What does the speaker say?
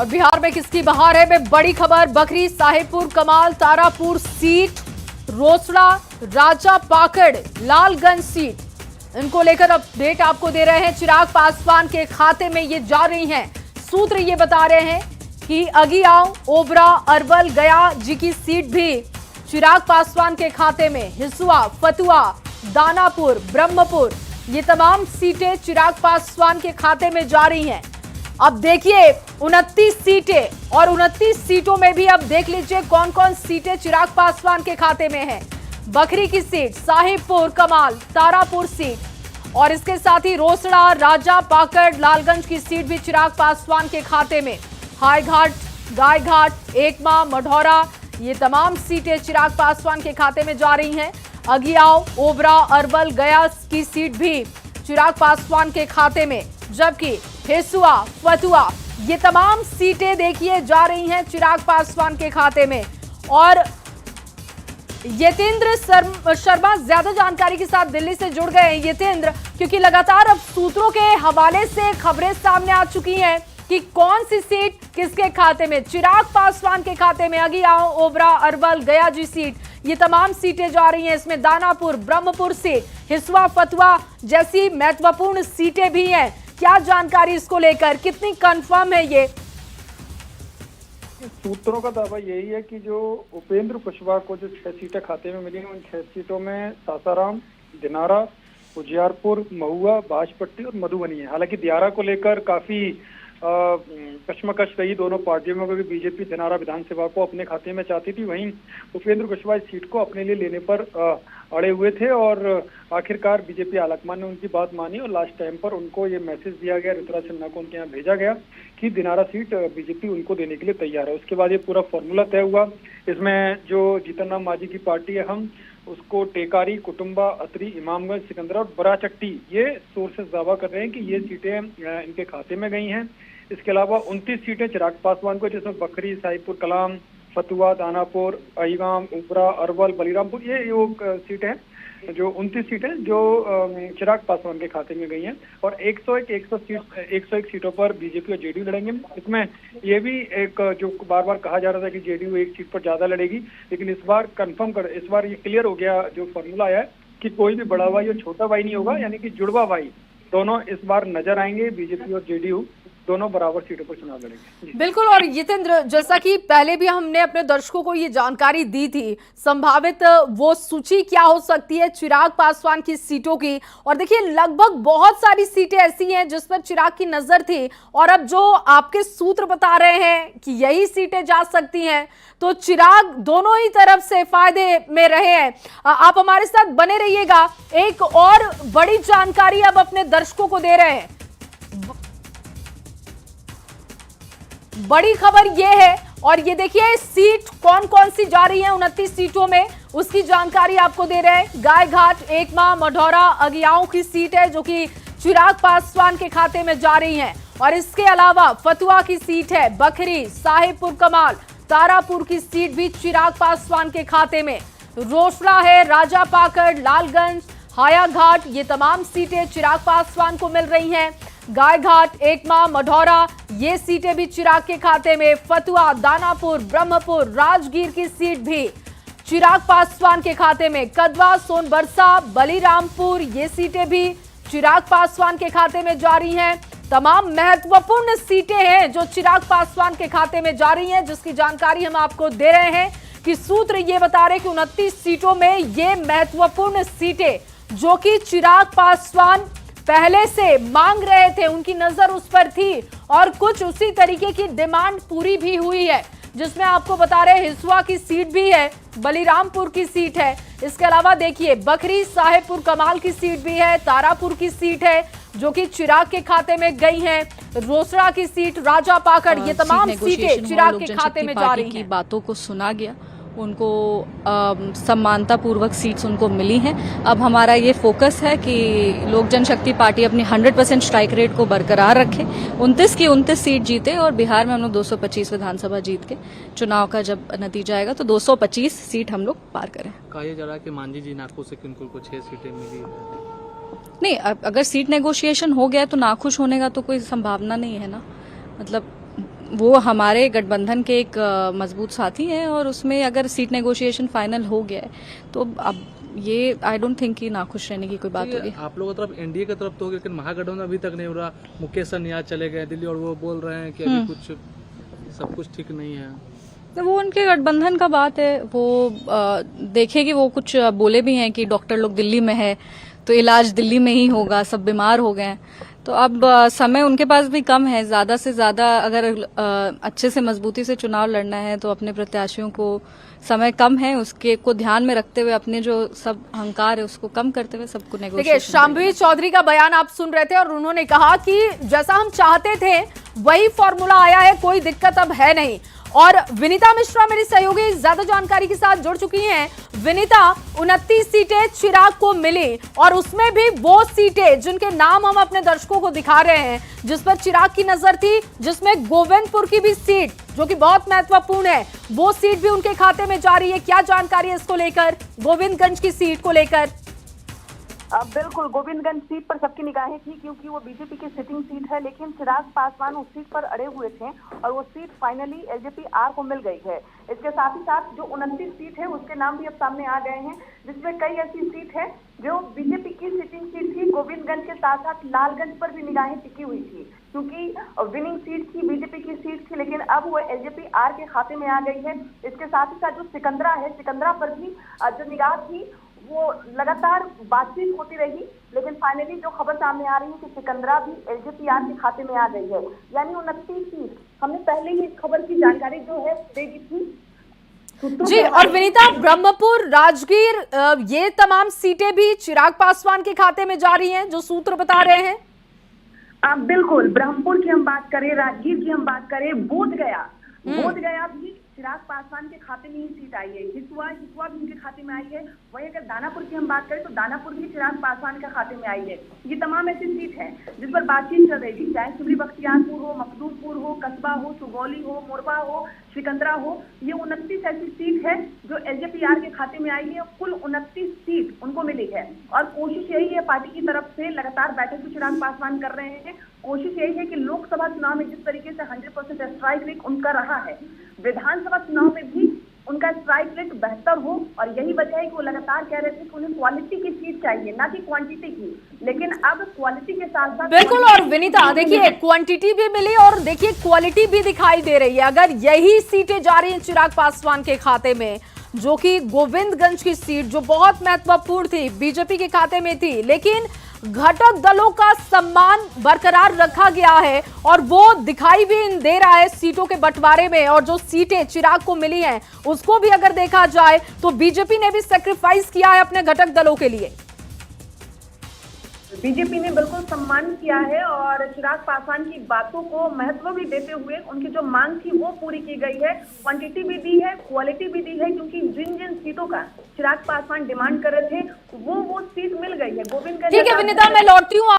और बिहार में किसकी बहार है में बड़ी खबर। बखरी, साहेबपुर कमाल, तारापुर सीट, रोसड़ा, राजा पाकड़, लालगंज सीट, इनको लेकर अपडेट आपको दे रहे हैं। चिराग पासवान के खाते में ये जा रही हैं। सूत्र ये बता रहे हैं कि अगियाव, ओबरा, अरवल, गया जी की सीट भी चिराग पासवान के खाते में। हिसुआ, फतुआ, दानापुर, ब्रह्मपुर, ये तमाम सीटें चिराग पासवान के खाते में जा रही हैं। अब देखिए 29 सीटें, और 29 सीटों में भी अब देख लीजिए कौन कौन सीटें चिराग पासवान के खाते में हैं। बखरी की सीट, साहिबपुर कमाल, तारापुर सीट, और इसके साथ ही रोसड़ा, राजा पाकड़, लालगंज की सीट भी चिराग पासवान के खाते में। हाईघाट, गायघाट, एकमा, मढ़ौरा, ये तमाम सीटें चिराग पासवान के खाते में जा रही हैं। अगियाव, ओबरा, अरवल, गया की सीट भी चिराग पासवान के खाते में, जबकि हिसुआ, फतुआ, ये तमाम सीटें देखिए जा रही हैं चिराग पासवान के खाते में। और यतेंद्र शर्मा ज्यादा जानकारी के साथ दिल्ली से जुड़ गए हैं। यतेंद्र, क्योंकि लगातार अब सूत्रों के हवाले से खबरें सामने आ चुकी हैं कि कौन सी सीट किसके खाते में। चिराग पासवान के खाते में अगियाव, ओबरा, अरवल, गया जी सीट, ये तमाम सीटें जा रही हैं। इसमें दानापुर, ब्रह्मपुर सीट, हिसुआ, फतुआ जैसी महत्वपूर्ण सीटें भी हैं। क्या जानकारी इसको लेकर, कितनी कंफर्म है ये? सूत्रों का दावा यही है कि जो उपेंद्र कुशवाहा को जो 6 सीटें खाते में मिली हैं, उन 6 सीटों में सासाराम, दिनारा, उजियारपुर, महुआ, बाजपट्टी और मधुबनी है। हालांकि दियारा को लेकर काफी कश्मकश रही दोनों पार्टियों में, क्योंकि बीजेपी दिनारा विधानसभा को अपने खाते में चाहती थी। वहीं उपेंद्र कुशवाहा इस सीट को अपने लिए लेने पर अड़े हुए थे, और आखिरकार बीजेपी आलाकमान ने उनकी बात मानी और लास्ट टाइम पर उनको ये मैसेज दिया गया, ऋतुराज सिन्हा को उनके यहाँ भेजा गया कि दिनारा सीट बीजेपी उनको देने के लिए तैयार है। उसके बाद ये पूरा फॉर्मूला तय हुआ। इसमें जो जीतन राम मांझी की पार्टी है, हम उसको टेकारी, कुटुंबा, अतरी, इमामगंज, सिकंदरा और बराचट्टी, ये सोर्सेस दावा कर रहे हैं कि ये सीटें इनके खाते में गई हैं। इसके अलावा 29 सीटें चिराग पासवान को, जिसमें बखरी, साहिबपुर कलाम, फतुआ, दानापुर, अहिगाम, उपरा, अरवल, बलीरामपुर, ये सीटें हैं। जो 29 सीटें जो चिराग पासवान के खाते में गई हैं। और 101 सीटों पर बीजेपी और जेडीयू लड़ेंगे। इसमें ये भी एक जो बार बार कहा जा रहा था कि जेडीयू एक सीट पर ज्यादा लड़ेगी, लेकिन इस बार ये क्लियर हो गया, जो फॉर्मूला आया है कि कोई भी बड़ा भाई और छोटा भाई नहीं होगा, यानी कि जुड़वा भाई दोनों इस बार नजर आएंगे। बीजेपी और जेडीयू दोनों बराबर सीटों पर चुनाव लड़ेंगे। बिल्कुल। और यतेंद्र, जैसा कि पहले भी हमने अपने दर्शकों को ये जानकारी दी थी, संभावित वो सूची क्या हो सकती है चिराग पासवान की सीटों की, और देखिए लगभग बहुत सारी सीटें ऐसी हैं जिस पर चिराग की नजर थी, और अब जो आपके सूत्र बता रहे हैं कि यही सीटें जा सकती हैं, तो चिराग दोनों ही तरफ से फायदे में रहे हैं। आप हमारे साथ बने रहिएगा। एक और बड़ी जानकारी अब अपने दर्शकों को दे रहे हैं। बड़ी खबर यह है, और ये देखिए सीट कौन कौन सी जा रही है 29 सीटों में, उसकी जानकारी आपको दे रहे हैं। गायघाट, एकमा, मढ़ौरा, अगियाओं की सीट है जो कि चिराग पासवान के खाते में जा रही है। और इसके अलावा फतुआ की सीट है, बखरी, साहिबपुर कमाल, तारापुर की सीट भी चिराग पासवान के खाते में। रोसड़ा है, राजा पाकड़, लालगंज, हायाघाट, ये तमाम सीटें चिराग पासवान को मिल रही हैं। गायघाट, एकमा, मढ़ौरा, ये सीटें भी चिराग के खाते में। फतुआ, दानापुर, ब्रह्मपुर, राजगीर की सीट भी चिराग पासवान के खाते में। कदवा, सोनबरसा, बलीरामपुर, ये सीटें भी चिराग पासवान के खाते में जा रही हैं। तमाम महत्वपूर्ण सीटें हैं जो चिराग पासवान के खाते में जा रही हैं, जिसकी जानकारी हम आपको दे रहे हैं कि सूत्र ये बता रहे हैं कि 29 सीटों में ये महत्वपूर्ण सीटें जो कि चिराग पासवान पहले से मांग रहे थे, उनकी नजर उस पर थी, और कुछ उसी तरीके की डिमांड पूरी भी हुई है, जिसमें आपको बता रहे हिसुआ की सीट भी है, बलीरामपुर की सीट है। इसके अलावा देखिए बखरी, साहेबपुर कमाल की सीट भी है, तारापुर की सीट है जो कि चिराग के खाते में गई है, रोसड़ा की सीट, राजा पाकड़, ये तमाम सीटें चिराग के खाते में जा रही हैं। बातों को सुना गया, उनको समानता पूर्वक सीट्स उनको मिली हैं। अब हमारा ये फोकस है कि लोक जनशक्ति पार्टी अपनी 100% स्ट्राइक रेट को बरकरार रखे, 29 की 29 सीट जीते, और बिहार में हम लोग 225 विधानसभा जीत के चुनाव का जब नतीजा आएगा तो 225 सीट हम लोग पार करें। कहा जा रहा है कि मांझी जी नाखुश से उनको 6 सीटें मिली। नहीं, अगर सीट नेगोशिएशन हो गया तो नाखुश होने का तो कोई संभावना नहीं है ना। मतलब वो हमारे गठबंधन के एक मजबूत साथी हैं और उसमें अगर सीट नेगोशिएशन फाइनल हो गया है तो अब ये आई डोंट थिंक कि नाखुश रहने की कोई बात होगी। आप लोगों की तरफ एनडीए की तरफ तो होगी, लेकिन महागठबंधन अभी तक नहीं हो रहा। मुकेश सर यहाँ चले गए दिल्ली और वो बोल रहे हैं कि अभी कुछ सब कुछ ठीक नहीं है। तो वो उनके गठबंधन का बात है, वो देखे कि वो कुछ बोले भी हैं कि डॉक्टर लोग दिल्ली में है तो इलाज दिल्ली में ही होगा, सब बीमार हो गए हैं। तो अब समय उनके पास भी कम है, ज्यादा से ज्यादा अगर अच्छे से मजबूती से चुनाव लड़ना है तो अपने प्रत्याशियों को समय कम है, उसके को ध्यान में रखते हुए अपने जो सब अहंकार है उसको कम करते हुए सबको नेगोशिएशन। देखिए, शांभवी चौधरी का बयान आप सुन रहे थे और उन्होंने कहा कि जैसा हम चाहते थे वही फॉर्मूला आया है, कोई दिक्कत अब है नहीं। और विनीता मिश्रा मेरी सहयोगी ज्यादा जानकारी के साथ जुड़ चुकी हैं। विनीता, 29 सीटें चिराग को मिली और उसमें भी वो सीटें जिनके नाम हम अपने दर्शकों को दिखा रहे हैं, जिस पर चिराग की नजर थी, जिसमें गोविंदपुर की भी सीट जो कि बहुत महत्वपूर्ण है, वो सीट भी उनके खाते में जा रही है। क्या जानकारी है इसको लेकर, गोविंदगंज की सीट को लेकर? बिल्कुल, गोविंदगंज सीट पर सबकी निगाहें थी क्योंकि वो बीजेपी की सिटिंग सीट है, लेकिन चिराग पासवान उस सीट पर अड़े हुए थे और वो सीट फाइनली एलजेपी आर को मिल गई है। इसके साथ ही साथ जो 29 सीट है उसके नाम भी अब सामने आ गए हैं, जिसमें कई ऐसी सीट है जो बीजेपी की सिटिंग सीट थी। गोविंदगंज के साथ साथ लालगंज पर भी निगाहें टिकी हुई थी क्योंकि विनिंग सीट थी, बीजेपी की सीट थी, लेकिन अब वो एलजेपी आर के खाते में आ गई है। इसके साथ ही साथ जो सिकंदरा है, सिकंदरा पर भी जो निगाह थी वो लगातार बातचीत होती रही, लेकिन फाइनली जो खबर सामने आ रही है कि सिकंदरा भी एलजेपीआर के खाते में आ गई है, यानी 29 सीट। हमने पहले ही इस खबर की जानकारी जो है दे दी थी जी। और विनीता, ब्रह्मपुर, राजगीर, ये तमाम सीटें भी चिराग पासवान के खाते में जा रही हैं, जो सूत्र बता रहे हैं। बिल्कुल, ब्रह्मपुर की हम बात करें, राजगीर की हम बात करें, बोधगया भी चिराग पासवान के खाते में ही सीट आई है। हिसुआ भी उनके खाते में आई है। वहीं अगर दानापुर की हम बात करें तो दानापुर भी चिराग पासवान के खाते में आई है। ये तमाम ऐसी सीट है जिस पर बातचीत चल रही थी, चाहे सिमरी बख्तियारपुर हो, मखदूमपुर हो, कस्बा हो, सुगौली हो, मोरबा हो, सिकंदरा हो। ये 29 ऐसी सीट है जो एलजेपीआर के खाते में आई है। कुल 29 सीट उनको मिली है और कोशिश यही है, पार्टी की तरफ से लगातार बैठक भी चिराग पासवान कर रहे हैं। कोशिश यही है कि लोकसभा चुनाव में जिस तरीके से 100% स्ट्राइक रेट उनका रहा है, विधानसभा चुनाव में भी उनका स्ट्राइक रेट बेहतर हो। और यही वजह है कि वो लगातार कह रहे थे कि उन्हें क्वालिटी की सीट चाहिए, ना कि क्वांटिटी की। लेकिन अब क्वालिटी के साथ साथ बिल्कुल। और विनीता, देखिए, क्वांटिटी भी मिली और देखिए क्वालिटी भी दिखाई दे रही है। अगर यही सीटें जा रही हैं चिराग पासवान के खाते में, जो कि गोविंदगंज की सीट जो बहुत महत्वपूर्ण थी, बीजेपी के खाते में थी, लेकिन घटक दलों का सम्मान बरकरार रखा गया है और वो दिखाई भी दे रहा है सीटों के बंटवारे में। और जो सीटें चिराग को मिली हैं उसको भी अगर देखा जाए तो बीजेपी ने भी सैक्रिफाइस किया है अपने घटक दलों के लिए। बीजेपी ने बिल्कुल सम्मान किया है और चिराग पासवान की बातों को महत्व भी देते हुए उनकी जो मांग थी वो पूरी की गई है। क्वांटिटी भी दी है, क्वालिटी भी दी है, क्योंकि जिन जिन सीटों का चिराग पासवान डिमांड कर रहे थे वो सीट मिल गई है। गोविंदगंज। ठीक है विनीता, मैं लौटती हूँ